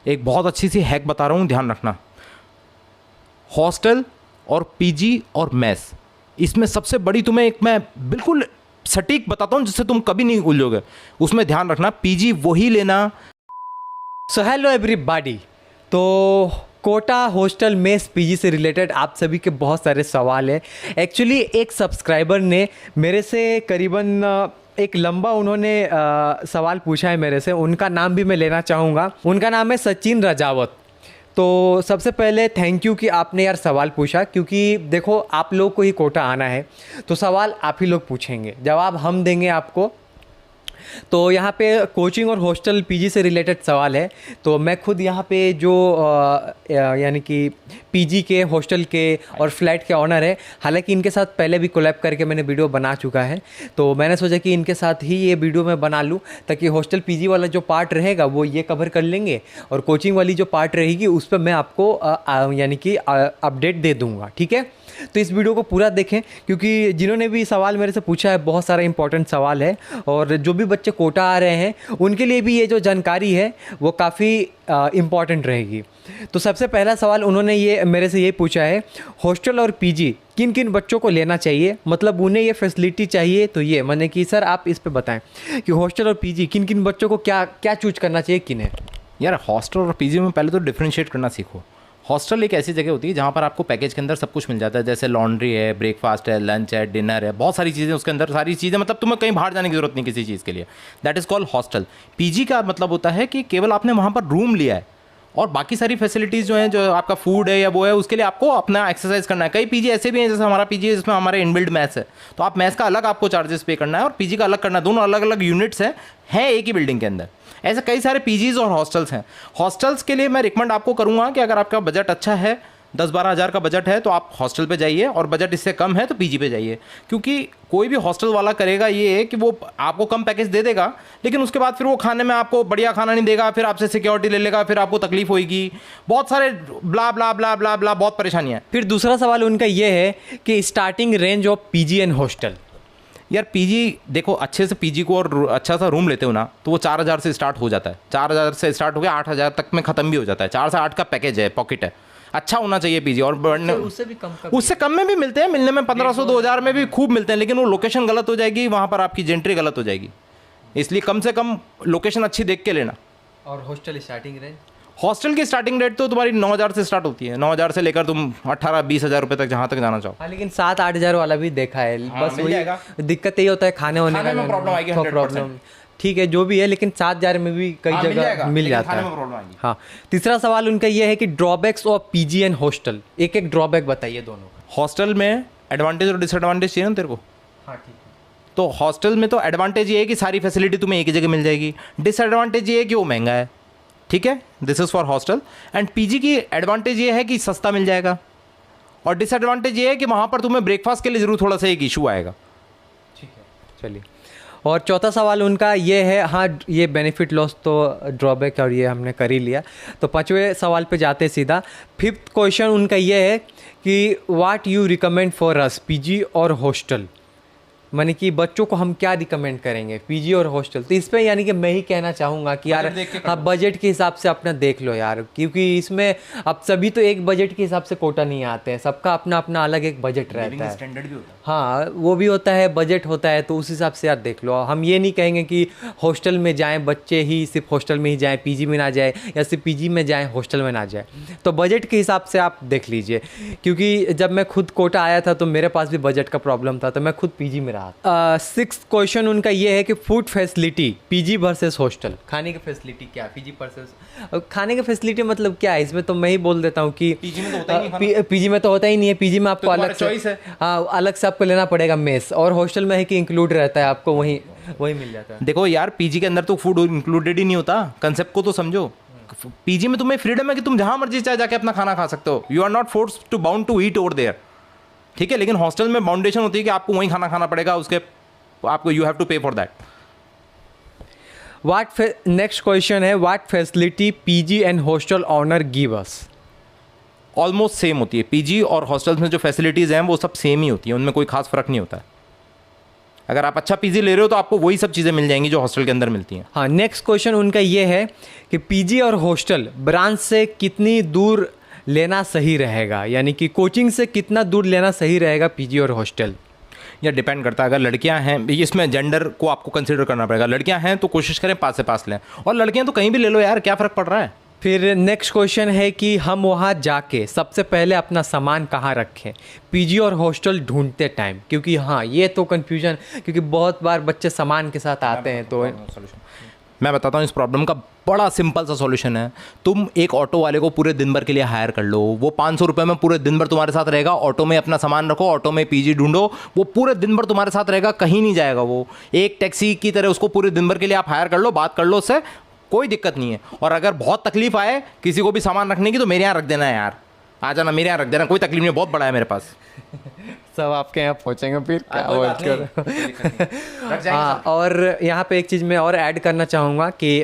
एक बहुत अच्छी सी हैक बता रहा हूँ, ध्यान रखना। हॉस्टल और पीजी और मेस, इसमें सबसे बड़ी तुम्हें एक मैं बिल्कुल सटीक बताता हूँ जिससे तुम कभी नहीं उलझोगे। उसमें ध्यान रखना, पीजी वही लेना। So hello everybody. तो कोटा, हॉस्टल, मेस, पीजी से रिलेटेड आप सभी के बहुत सारे सवाल हैं। एक्चुअली एक सब्सक्राइबर ने मेरे से करीबन एक लंबा उन्होंने सवाल पूछा है मेरे से। उनका नाम भी मैं लेना चाहूँगा। उनका नाम है सचिन रजावत। तो सबसे पहले थैंक यू कि आपने यार सवाल पूछा, क्योंकि देखो आप लोग को ही कोटा आना है तो सवाल आप ही लोग पूछेंगे, जवाब हम देंगे आपको। तो यहाँ पे कोचिंग और हॉस्टल पीजी से रिलेटेड सवाल है। तो मैं खुद यहाँ पे जो यानी कि पीजी के, हॉस्टल के और फ्लैट के ऑनर है। हालांकि इनके साथ पहले भी कोलैब करके मैंने वीडियो बना चुका है, तो मैंने सोचा कि इनके साथ ही ये वीडियो मैं बना लूँ, ताकि हॉस्टल पीजी वाला जो पार्ट रहेगा वो ये कवर कर लेंगे और कोचिंग वाली जो पार्ट रहेगी उस पर मैं आपको यानी कि अपडेट दे दूँगा। ठीक है, तो इस वीडियो को पूरा देखें, क्योंकि जिन्होंने भी सवाल मेरे से पूछा है बहुत सारा इंपॉर्टेंट सवाल है, और जो भी बच्चे कोटा आ रहे हैं उनके लिए भी ये जो जानकारी है वो काफ़ी इम्पॉर्टेंट रहेगी। तो सबसे पहला सवाल उन्होंने ये मेरे से ये पूछा है, हॉस्टल और पीजी किन किन बच्चों को लेना चाहिए, मतलब उन्हें ये फैसिलिटी चाहिए। तो ये मैंने कि सर आप इस पे बताएं कि हॉस्टल और पीजी किन किन बच्चों को क्या क्या चूज करना चाहिए, किन्हें। यार हॉस्टल और पीजी में पहले तो डिफ्रेंशिएट करना सीखो। हॉस्टल एक ऐसी जगह होती है जहाँ पर आपको पैकेज के अंदर सब कुछ मिल जाता है, जैसे लॉन्ड्री है, ब्रेकफास्ट है, लंच है, डिनर है, बहुत सारी चीज़ें उसके अंदर, सारी चीज़ें, मतलब तुम्हें कहीं बाहर जाने की जरूरत नहीं किसी चीज़ के लिए। That is called hostel. PG का मतलब होता है कि केवल आपने वहाँ पर रूम लिया है और बाकी सारी फैसिलिटीज़ जो हैं, जो आपका फूड है या वो है, उसके लिए आपको अपना एक्सरसाइज करना है। कई पीजी ऐसे भी हैं, जैसे हमारा पीजी है जिसमें हमारे इनबिल्ड मैथ्स है, तो आप मैथ्स का अलग आपको चार्जेस पे करना है और पीजी का अलग करना है। दोनों अलग अलग यूनिट्स हैं एक ही बिल्डिंग के अंदर। ऐसे कई सारे पीजीज और हॉस्टल्स हैं। हॉस्टल्स के लिए मैं रिकमेंड आपको करूँगा कि अगर आपका बजट अच्छा है, 10-12 हज़ार का बजट है, तो आप हॉस्टल पे जाइए, और बजट इससे कम है तो पीजी पे जाइए। क्योंकि कोई भी हॉस्टल वाला करेगा ये है कि वो आपको कम पैकेज दे देगा, लेकिन उसके बाद फिर वो खाने में आपको बढ़िया खाना नहीं देगा, फिर आपसे सिक्योरिटी ले लेगा, फिर आपको तकलीफ होगी, बहुत सारे ब्ला ब्ला ब्ला ब्ला ब्ला, बहुत परेशानियाँ। फिर दूसरा सवाल उनका ये है कि starting range of PG and hostel. यार पीजी देखो, अच्छे से पीजी को और अच्छा सा रूम लेते हो ना, तो वो 4,000 से स्टार्ट हो जाता है। 4,000 से स्टार्ट हो गया 8,000 तक में ख़त्म भी हो जाता है। 4 से 8 का पैकेज है, पॉकेट है, अच्छा होना चाहिए पीजी। और उससे कम में भी मिलते हैं, मिलने में 1,500-2,000 में भी खूब मिलते हैं, लेकिन वो लोकेशन गलत हो जाएगी, वहाँ पर आपकी जेंट्री गलत हो जाएगी। इसलिए कम से कम लोकेशन अच्छी देख के लेना। और हॉस्टल स्टार्टिंग रेंज, हॉस्टल की स्टार्टिंग रेट तो तुम्हारी 9,000 से स्टार्ट होती है। 9,000 से लेकर तुम 18-20 हज़ार रुपये तक जहाँ तक जाना चाहो। हाँ, लेकिन 7-8 हज़ार वाला भी देखा है। बस वही दिक्कत यही होता है, खाने होने का प्रॉब्लम आएगी, प्रॉब्लम। ठीक है, जो भी है, लेकिन 7,000 में भी कई जगह मिल जाता है। हाँ, तीसरा सवाल उनका ये है कि drawbacks of PG and hostel, एक एक ड्रॉबैक बताइए दोनों। हॉस्टल में एडवांटेज और डिसएडवांटेज चाहिए ना तेरे को। हाँ ठीक है। तो हॉस्टल में तो एडवांटेज ये है कि सारी फैसिलिटी तुम्हें एक ही जगह मिल जाएगी। डिसएडवांटेज ये है कि वो महंगा है। ठीक है, this is for hostel. And PG की एडवांटेज ये है कि सस्ता मिल जाएगा, और डिसएडवांटेज ये है कि वहाँ पर तुम्हें ब्रेकफास्ट के लिए ज़रूर थोड़ा सा एक इशू आएगा। ठीक है, चलिए। और चौथा सवाल उनका ये है, हाँ ये बेनिफिट लॉस तो ड्रॉबैक और ये हमने कर ही लिया। तो पांचवें सवाल पे जाते सीधा। फिफ्थ क्वेश्चन उनका ये है कि what you recommend for us, PG और हॉस्टल, माने कि बच्चों को हम क्या रिकमेंड करेंगे, पीजी और हॉस्टल। तो इस पे यानी कि मैं ही कहना चाहूँगा कि यार हाँ, बजट के हिसाब से अपना देख लो यार, क्योंकि इसमें अब सभी तो एक बजट के हिसाब से कोटा नहीं आते हैं, सबका अपना अपना अलग एक बजट रहता है। स्टैंडर्ड भी होता है। हाँ, वो भी होता है, बजट होता है, तो उस हिसाब से यार देख लो। हम ये नहीं कहेंगे कि हॉस्टल में जाएं बच्चे ही, सिर्फ हॉस्टल में ही जाएं, पीजी में ना जाए, या सिर्फ पीजी में जाएं हॉस्टल में ना जाए। तो बजट के हिसाब से आप देख लीजिए, क्योंकि जब मैं खुद कोटा आया था तो मेरे पास भी बजट का प्रॉब्लम था, तो मैं खुद पीजी में रहा। सिक्स्थ क्वेश्चन उनका ये है कि food facility PG versus hostel, खाने की फैसिलिटी क्या, पीजी वर्सेस खाने की फैसिलिटी मतलब क्या है। इसमें तो मैं ही बोल देता हूँ कि पीजी में तो होता ही नहीं, पीजी में तो होता ही नहीं है। पीजी में आपको अलग चॉइस है, हाँ अलग से आपको लेना पड़ेगा मेस, और हॉस्टल में है कि इंक्लूड रहता है, आपको वही मिल जाता है। देखो यार, पीजी के अंदर तो फूड इंक्लूडेड ही नहीं होता, कंसेप्ट को तो समझो। पीजी में तुम्हें फ्रीडम है कि तुम जहां मर्जी चाहे जाके अपना खाना खा सकते हो। You are not forced to bound to eat over there. ठीक है, लेकिन हॉस्टल में बाउंडेशन होती है कि आपको वहीं खाना खाना पड़ेगा, उसके आपको you have to pay for that. Next question है, what facility PG and hostel owner give us. Almost same होती है। पीजी और हॉस्टल्स में जो फैसिलिटीज़ हैं वो सब सेम ही होती हैं, उनमें कोई खास फर्क नहीं होता है। अगर आप अच्छा पीजी ले रहे हो तो आपको वही सब चीज़ें मिल जाएंगी जो हॉस्टल के अंदर मिलती हैं। हाँ, नेक्स्ट क्वेश्चन उनका ये है कि पीजी और हॉस्टल ब्रांच से कितनी दूर लेना सही रहेगा, यानी कि कोचिंग से कितना दूर लेना सही रहेगा पीजी और हॉस्टल? या डिपेंड करता है, अगर लड़कियां हैं, इसमें जेंडर को आपको कंसिडर करना पड़ेगा। लड़कियां हैं तो कोशिश करें पास से पास लें, और लड़कियां तो कहीं भी ले लो यार, क्या फ़र्क पड़ रहा है। फिर नेक्स्ट क्वेश्चन है कि हम वहाँ जाके सबसे पहले अपना सामान कहाँ रखें पीजी और हॉस्टल ढूंढते टाइम? क्योंकि हाँ, ये तो कन्फ्यूजन, क्योंकि बहुत बार बच्चे सामान के साथ आते हैं। तो मैं बताता हूँ इस प्रॉब्लम का बड़ा सिंपल सा सॉल्यूशन है। तुम एक ऑटो वाले को पूरे दिन भर के लिए हायर कर लो, वो 500 रुपये में पूरे दिन भर तुम्हारे साथ रहेगा। ऑटो में अपना सामान रखो, ऑटो में पीजी ढूंढो, वो पूरे दिन भर तुम्हारे साथ रहेगा, कहीं नहीं जाएगा। वो एक टैक्सी की तरह उसको पूरे दिन भर के लिए आप हायर कर लो, बात कर लो उससे, कोई दिक्कत नहीं है। और अगर बहुत तकलीफ आए किसी को भी सामान रखने की तो मेरे यहाँ रख देना है यार, आ जाना मेरे यहाँ रख देना, कोई तकलीफ नहीं, बहुत बड़ा है मेरे पास। सब आपके यहाँ पहुँचेंगे फिर क्या कोई बोल बात कर। नहीं, रख जाएंगे हाँ, और यहाँ पे एक चीज़ मैं और ऐड करना चाहूँगा कि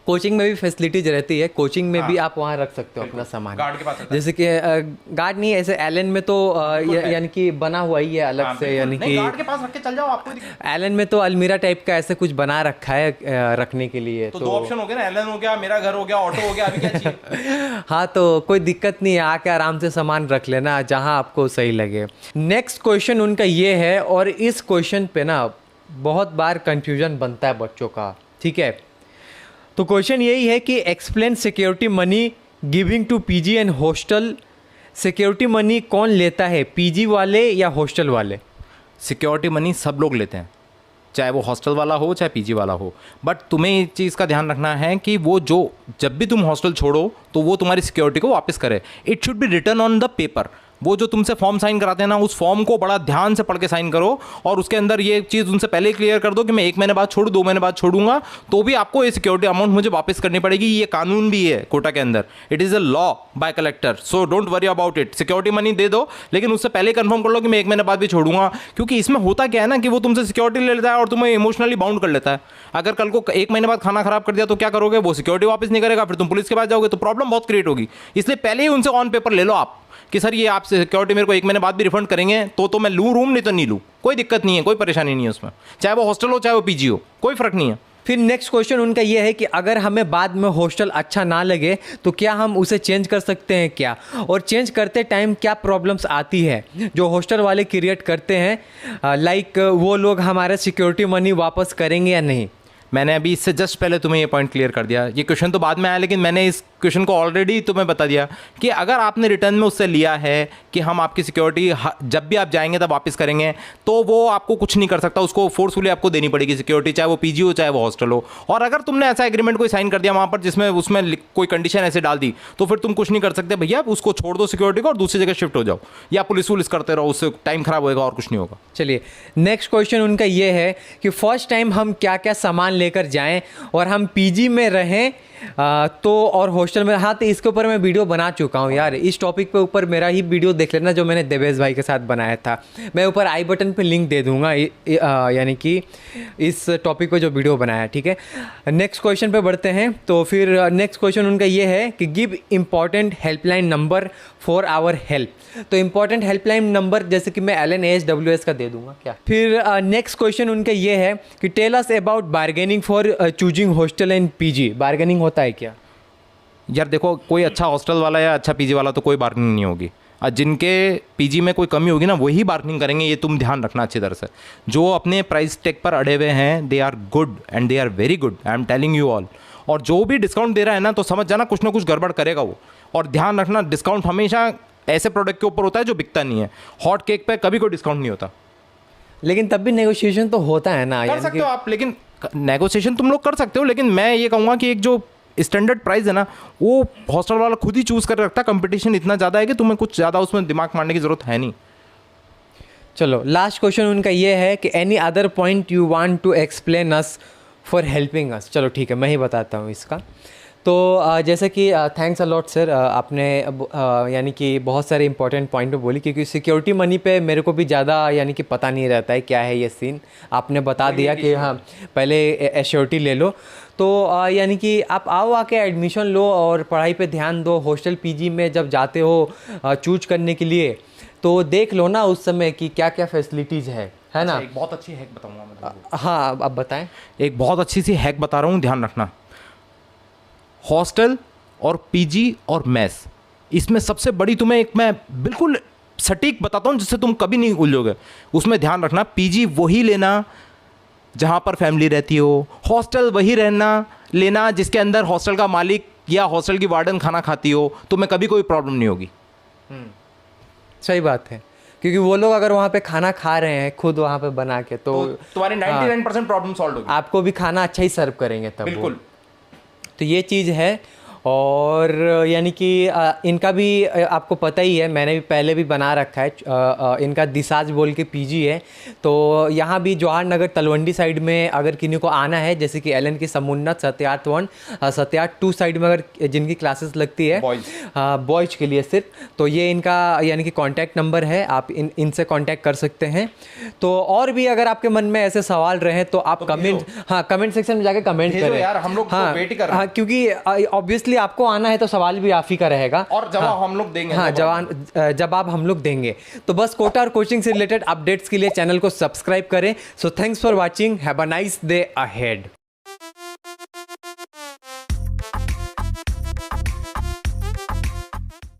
कोचिंग में भी फैसिलिटीज रहती है। कोचिंग में भी आप वहाँ रख सकते हो अपना सामान, गार्ड के पास रहता है। जैसे कि गार्ड नहीं, ऐसे एलन में तो यानी कि बना हुआ ही है अलग से, यानी कि गार्ड के पास रख के चल जाओ, आपको एलन में तो अलमीरा टाइप का ऐसे कुछ बना रखा है रखने के लिए। तो दो ऑप्शन हो गए ना, एलन हो गया, मेरा घर हो गया, ऑटो हो गया, अभी क्या चाहिए। हाँ, तो कोई दिक्कत नहीं है, आके आराम से सामान रख लेना जहाँ आपको सही लगे। नेक्स्ट क्वेश्चन उनका ये है, और इस क्वेश्चन पे ना बहुत बार कंफ्यूजन बनता है बच्चों का, ठीक है। तो क्वेश्चन यही है कि explain security money giving to PG and hostel. Security money कौन लेता है, पीजी वाले या हॉस्टल वाले? सिक्योरिटी मनी सब लोग लेते हैं, चाहे वो हॉस्टल वाला हो चाहे पीजी वाला हो। बट तुम्हें एक चीज़ का ध्यान रखना है कि वो जो जब भी तुम हॉस्टल छोड़ो तो वो तुम्हारी सिक्योरिटी को वापस करे। It should be written on the paper. वो जो तुमसे फॉर्म साइन कराते हैं ना, उस फॉर्म को बड़ा ध्यान से पढ़ के साइन करो, और उसके अंदर ये चीज़ उनसे पहले क्लियर कर दो कि मैं 1 महीने बाद छोड़ू, 2 महीने बाद छोड़ूंगा, तो भी आपको ये सिक्योरिटी अमाउंट मुझे वापस करनी पड़ेगी। ये कानून भी है कोटा के अंदर, it is a law by collector, so don't worry about it. Security money दे दो, लेकिन उससे पहले कंफर्म कर लो कि मैं 1 महीने बाद भी छोड़ूंगा। क्योंकि इसमें होता क्या है ना कि वो तुमसे सिक्योरिटी ले लेता है और तुम्हें इमोशनली बाउंड कर लेता है। अगर कल को 1 महीने बाद खाना खराब कर दिया तो क्या करोगे? वो सिक्योरिटी वापस नहीं करेगा, फिर तुम पुलिस के पास जाओगे, तो प्रॉब्लम बहुत क्रिएट होगी। इसलिए पहले ही उनसे ऑन पेपर ले लो आप कि सर ये आप सिक्योरिटी मेरे को 1 महीने बाद भी रिफंड करेंगे, तो मैं लूँ रूम, नहीं तो नहीं लूँ, कोई दिक्कत नहीं है, कोई परेशानी नहीं है उसमें, चाहे वो हॉस्टल हो चाहे वो पीजी हो, कोई फर्क नहीं है। फिर नेक्स्ट क्वेश्चन उनका ये है कि अगर हमें बाद में हॉस्टल अच्छा ना लगे तो क्या हम उसे चेंज कर सकते हैं क्या, और चेंज करते टाइम क्या प्रॉब्लम्स आती है जो हॉस्टल वाले क्रिएट करते हैं, लाइक वो लोग हमारे सिक्योरिटी मनी वापस करेंगे या नहीं? मैंने अभी इससे जस्ट पहले तुम्हें ये पॉइंट क्लियर कर दिया। ये क्वेश्चन तो बाद में आया, लेकिन मैंने इस क्वेश्चन को ऑलरेडी तुम्हें बता दिया कि अगर आपने रिटर्न में उससे लिया है कि हम आपकी सिक्योरिटी जब भी आप जाएंगे तब वापस करेंगे, तो वो आपको कुछ नहीं कर सकता, उसको फोर्सफुली आपको देनी पड़ेगी सिक्योरिटी, चाहे वो पीजी हो चाहे वो हॉस्टल हो। और अगर तुमने ऐसा एग्रीमेंट कोई साइन कर दिया वहाँ पर जिसमें उसमें कोई कंडीशन ऐसे डाल दी, तो फिर तुम कुछ नहीं कर सकते भैया, उसको छोड़ दो सिक्योरिटी को और दूसरी जगह शिफ्ट हो जाओ, या पुलिस वुलिस करते रहो, उससे टाइम खराब होगा और कुछ नहीं होगा। चलिए, नेक्स्ट क्वेश्चन उनका ये है कि फर्स्ट टाइम हम क्या क्या सामान लेकर जाएं और हम पीजी में रहें तो और हॉस्टल में। हाँ, तो इसके ऊपर मैं वीडियो बना चुका हूँ यार, इस टॉपिक पे ऊपर मेरा ही वीडियो देख लेना जो मैंने देवेश भाई के साथ बनाया था। मैं ऊपर आई बटन पे लिंक दे दूंगा, यानी कि इस टॉपिक पे जो वीडियो बनाया है, ठीक है। नेक्स्ट क्वेश्चन पे बढ़ते हैं। तो फिर नेक्स्ट क्वेश्चन उनका ये है कि give important helpline number for our help. तो इम्पॉर्टेंट हेल्पलाइन नंबर जैसे कि मैं LNASWS का दे दूंगा क्या। फिर नेक्स्ट क्वेश्चन उनका ये है कि tell us about bargaining for choosing hostel and PG. Bargaining होता है क्या? यार देखो, कोई अच्छा हॉस्टल वाला या अच्छा पीजी वाला तो कोई बार्गेनिंग नहीं होगी। जिनके पीजी में कोई कमी होगी ना वही बार्गेनिंग करेंगे, ये तुम ध्यान रखना अच्छी तरह से। जो अपने प्राइस टैग पर अड़े हुए हैं, they are good and they are very good, I am telling you all. और जो भी डिस्काउंट दे रहा है ना, तो समझ जाना कुछ ना कुछ गड़बड़ करेगा वो। और ध्यान रखना, डिस्काउंट हमेशा ऐसे प्रोडक्ट के ऊपर होता है जो बिकता नहीं है। हॉट केक पे कभी कोई डिस्काउंट नहीं होता। लेकिन तब भी नेगोशिएशन तो होता है ना, कर सकते हो आप, लेकिन नेगोशिएशन तुम लोग कर सकते हो, लेकिन मैं ये कहूँगा कि एक जो स्टैंडर्ड प्राइस है ना, वो हॉस्टल वाला खुद ही चूज़ कर रखता है। कंपटीशन इतना ज़्यादा है कि तुम्हें कुछ ज़्यादा उसमें दिमाग मारने की ज़रूरत है नहीं। चलो, लास्ट क्वेश्चन उनका ये है कि any other point you want to explain us for helping us. चलो ठीक है, मैं ही बताता हूँ इसका। तो जैसे कि थैंक्स अलॉट सर, आपने यानी कि बहुत सारे इंपॉर्टेंट पॉइंट पे बोली, क्योंकि सिक्योरिटी मनी पे मेरे को भी ज़्यादा यानी कि पता नहीं रहता है क्या है ये सीन। आपने बता दिया कि हाँ पहले एश्योरिटी ले लो, तो यानी कि आप आओ, आके एडमिशन लो और पढ़ाई पे ध्यान दो। हॉस्टल पीजी में जब जाते हो चूज करने के लिए, तो देख लो ना उस समय कि क्या क्या फैसिलिटीज़ है। है ना? एक बहुत अच्छी हैक बताऊंगा मैं तुमको। हाँ अब बताएं। एक बहुत अच्छी सी हैक बता रहा हूँ, ध्यान रखना। हॉस्टल और पीजी और मेस, इसमें सबसे बड़ी तुम्हें एक मैं बिल्कुल सटीक बताता हूँ जिससे तुम कभी नहीं उलझोगे। उसमें ध्यान रखना, पीजी वही लेना जहाँ पर फैमिली रहती हो, हॉस्टल वही लेना जिसके अंदर हॉस्टल का मालिक या हॉस्टल की वार्डन खाना खाती हो, तुम्हें कभी कोई प्रॉब्लम नहीं होगी। सही बात है, क्योंकि वो लोग अगर वहाँ पे खाना खा रहे हैं खुद वहाँ पे बना के तो तुम्हारी 99% प्रॉब्लम सॉल्व होगी। आपको भी खाना अच्छा ही सर्व करेंगे तब वो। बिल्कुल। तो ये चीज़ है। और यानी कि इनका भी आपको पता ही है, मैंने भी पहले भी बना रखा है। इनका दिसाज बोल के पीजी है। तो यहाँ भी जवाहर नगर तलवंडी साइड में अगर किन्हीं को आना है, जैसे कि एलन की समुन्नत, सत्यार्थ 1, सत्यार्थ 2 साइड में अगर जिनकी क्लासेस लगती है बॉयज के लिए सिर्फ, तो ये इनका यानी कि कॉन्टैक्ट नंबर है, आप इनसे कॉन्टैक्ट कर सकते हैं। तो और भी अगर आपके मन में ऐसे सवाल रहे तो आप कमेंट सेक्शन में जाके कमेंट करें यार, हम लोग वेट ही कर रहे हैं। क्योंकि ऑब्वियसली आपको आना है तो सवाल भी आप ही का रहेगा और जवाब हम लोग देंगे। हाँ, जवाब हम लोग देंगे। तो बस कोटा और कोचिंग से रिलेटेड अपडेट्स के लिए चैनल को सब्सक्राइब करें। So thanks for watching, have a nice day ahead.